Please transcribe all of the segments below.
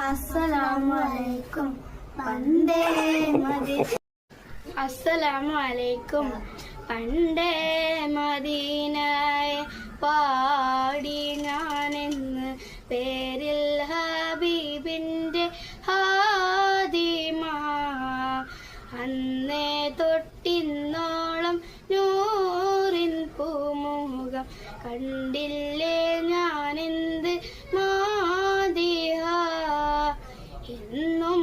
അസ്സലാമലൈക്കും പണ്ടേ അസ്സലാമലൈക്കും പണ്ടേ മദീനയെ പാടി ഞാനെന്ന് പേരിൽ ഹബീബിൻ്റെ ഹാദിമ അന്നേ തൊട്ടിന്നോളം നൂറിൻ പൂമുഖം കണ്ടില്ലേ ഞാനെന്ത് മാദിഹ എന്നും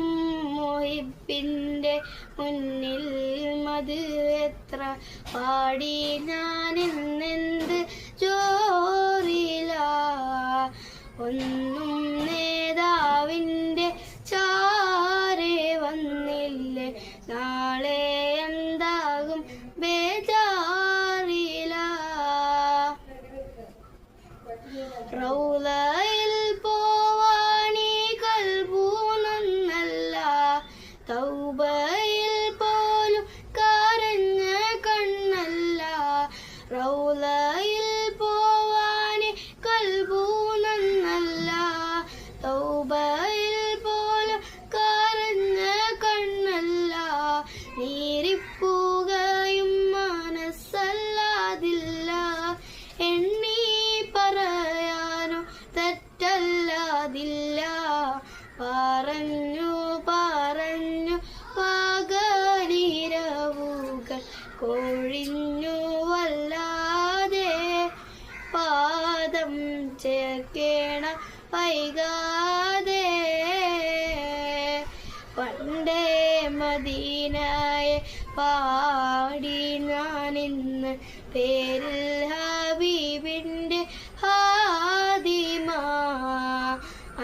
മുഹിബിൻ്റെ മുന്നിൽ മത് എത്ര പാടി ഞാനെന്നെന്ത് ജോറില ഒന്നും നേതാവിൻ്റെ ചാരെ വന്നില്ലേ നാളെ എന്താകും ബേജാറില റൗളയിൽ പോവാണീ കൽബൂനൊന്നല്ല തൗബയിൽ പോലും കരഞ്ഞ കണ്ണല്ല റൗളയിൽ പോവാണീ കൽബൂനൊന്നല്ല തൗബയിൽ പോലും കരഞ്ഞ കണ്ണല്ല നീരിപ്പുകയും മനസ്സല്ലാതില്ല എണ്ണി പറയാനോ തെറ്റല്ലാതില്ല പറഞ്ഞു പറഞ്ഞു പകലിരവുകൾ കൊഴിഞ്ഞു വല്ലാതെ പാദം ചേർക്കേണ വൈകാതെ പണ്ടേ മദീനയെ പാടി ഞാനിന്ന് പേരിൽ ഹബീബിൻ്റെ ഹാദിമ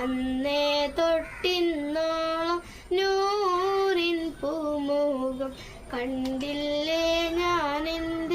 അന്നേ തൊട്ടിന്നോളം നൂറിൻ പൂമുഖം കണ്ടില്ലേ ഞാനെന്ന്